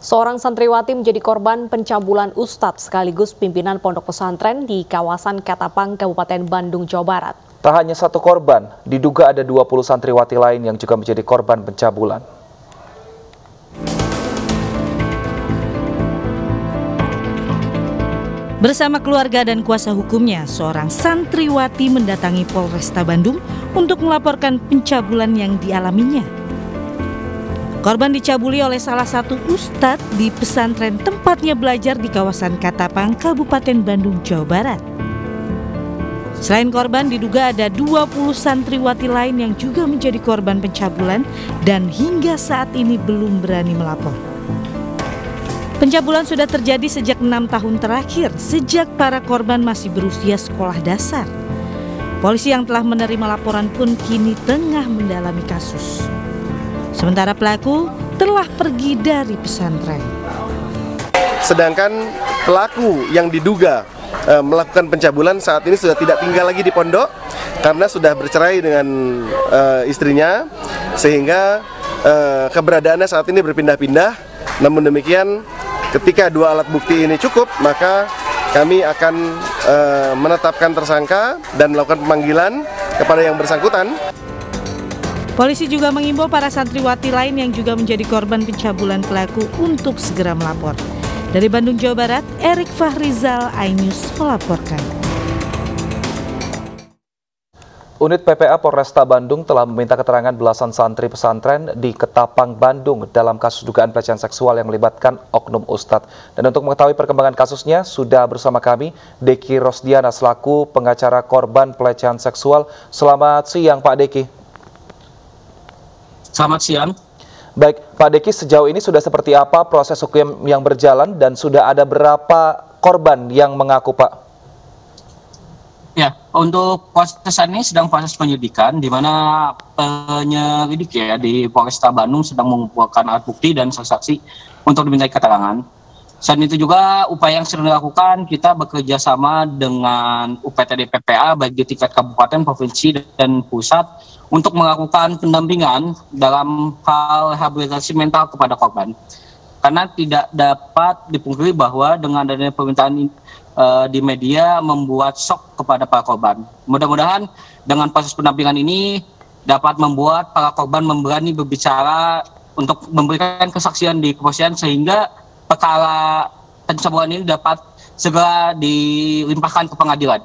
Seorang santriwati menjadi korban pencabulan ustadz sekaligus pimpinan pondok pesantren di kawasan Katapang, Kabupaten Bandung, Jawa Barat. Tak hanya satu korban, diduga ada 20 santriwati lain yang juga menjadi korban pencabulan. Bersama keluarga dan kuasa hukumnya, seorang santriwati mendatangi Polresta Bandung untuk melaporkan pencabulan yang dialaminya. Korban dicabuli oleh salah satu ustadz di pesantren tempatnya belajar di kawasan Katapang, Kabupaten Bandung, Jawa Barat. Selain korban, diduga ada 20 santriwati lain yang juga menjadi korban pencabulan dan hingga saat ini belum berani melapor. Pencabulan sudah terjadi sejak 6 tahun terakhir, sejak para korban masih berusia sekolah dasar. Polisi yang telah menerima laporan pun kini tengah mendalami kasus. Sementara pelaku telah pergi dari pesantren. Sedangkan pelaku yang diduga melakukan pencabulan saat ini sudah tidak tinggal lagi di pondok karena sudah bercerai dengan istrinya, sehingga keberadaannya saat ini berpindah-pindah. Namun demikian, ketika dua alat bukti ini cukup, maka kami akan menetapkan tersangka dan melakukan pemanggilan kepada yang bersangkutan. Polisi juga mengimbau para santriwati lain yang juga menjadi korban pencabulan pelaku untuk segera melapor. Dari Bandung, Jawa Barat, Erik Fahrizal, iNews melaporkan. Unit PPA Polresta Bandung telah meminta keterangan belasan santri pesantren di Ketapang, Bandung dalam kasus dugaan pelecehan seksual yang melibatkan oknum ustadz. Dan untuk mengetahui perkembangan kasusnya, sudah bersama kami Deki Rosdiana selaku pengacara korban pelecehan seksual. Selamat siang, Pak Deki. Selamat siang. Baik, Pak Deki, sejauh ini sudah seperti apa proses hukum yang berjalan dan sudah ada berapa korban yang mengaku, Pak? Ya, untuk proses ini sedang proses penyidikan, di mana penyelidik di Polresta Bandung sedang mengumpulkan alat bukti dan saksi untuk dimintai keterangan. Selain itu juga upaya yang sedang dilakukan, kita bekerja sama dengan UPTD PPA baik di tingkat kabupaten, provinsi, dan pusat untuk melakukan pendampingan dalam hal rehabilitasi mental kepada korban. Karena tidak dapat dipungkiri bahwa dengan adanya permintaan di media membuat shock kepada para korban. Mudah-mudahan dengan proses pendampingan ini dapat membuat para korban berani berbicara untuk memberikan kesaksian di kepolisian sehingga perkara pencabulan ini dapat segera dilimpahkan ke pengadilan.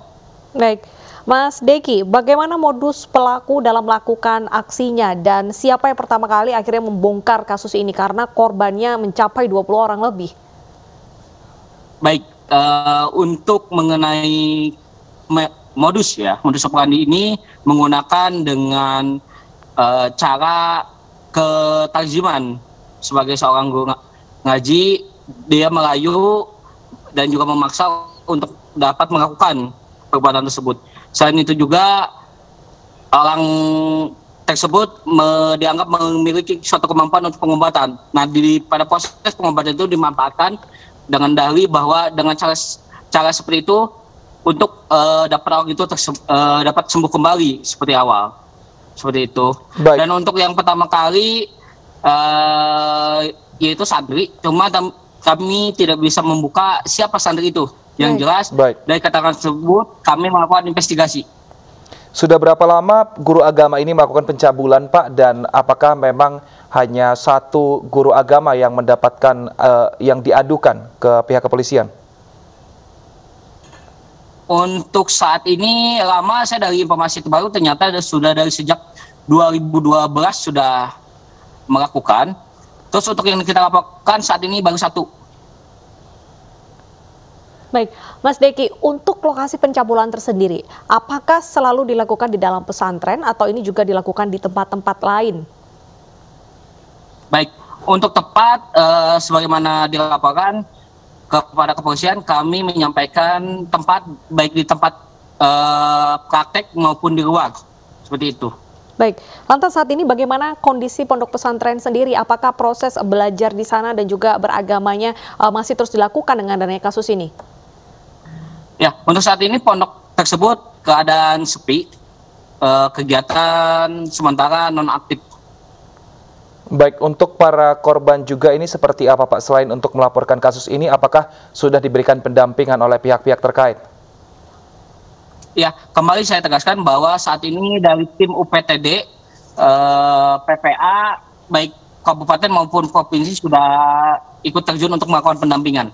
Baik, Mas Deki, bagaimana modus pelaku dalam melakukan aksinya dan siapa yang pertama kali akhirnya membongkar kasus ini karena korbannya mencapai 20 orang lebih? Baik, untuk mengenai modus operandi ini menggunakan dengan cara ketarjiman. Sebagai seorang guru ngaji, dia merayu dan juga memaksa untuk dapat melakukan perbuatan tersebut. Selain itu juga orang tersebut dianggap memiliki suatu kemampuan untuk pengobatan. Nah, pada proses pengobatan itu dimanfaatkan dengan dalih bahwa dengan cara seperti itu untuk dapat orang itu dapat sembuh kembali seperti awal. Seperti itu. Baik. Dan untuk yang pertama kali yaitu santri, cuma kami tidak bisa membuka siapa santri itu. Yang jelas, dari keterangan tersebut kami melakukan investigasi. Sudah berapa lama guru agama ini melakukan pencabulan, Pak? Dan apakah memang hanya satu guru agama yang mendapatkan yang diadukan ke pihak kepolisian? Untuk saat ini lama, saya dari informasi terbaru ternyata sudah dari sejak 2012 sudah melakukan. Terus untuk yang kita laporkan saat ini baru satu. Baik, Mas Deki, untuk lokasi pencabulan tersendiri, apakah selalu dilakukan di dalam pesantren atau ini juga dilakukan di tempat-tempat lain? Baik, untuk tepat sebagaimana dilaporkan kepada kepolisian, kami menyampaikan tempat baik di tempat praktek maupun di luar, seperti itu. Baik, lantas saat ini bagaimana kondisi pondok pesantren sendiri? Apakah proses belajar di sana dan juga beragamanya masih terus dilakukan dengan adanya kasus ini? Ya, untuk saat ini pondok tersebut keadaan sepi, kegiatan sementara non aktif. Baik, untuk para korban juga ini seperti apa Pak? Selain untuk melaporkan kasus ini, apakah sudah diberikan pendampingan oleh pihak-pihak terkait? Ya, kembali saya tegaskan bahwa saat ini dari tim UPTD, PPA, baik kabupaten maupun provinsi sudah ikut terjun untuk melakukan pendampingan.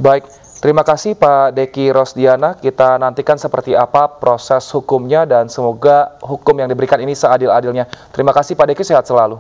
Baik, terima kasih Pak Deki Rosdiana. Kita nantikan seperti apa proses hukumnya dan semoga hukum yang diberikan ini seadil-adilnya. Terima kasih Pak Deki, sehat selalu.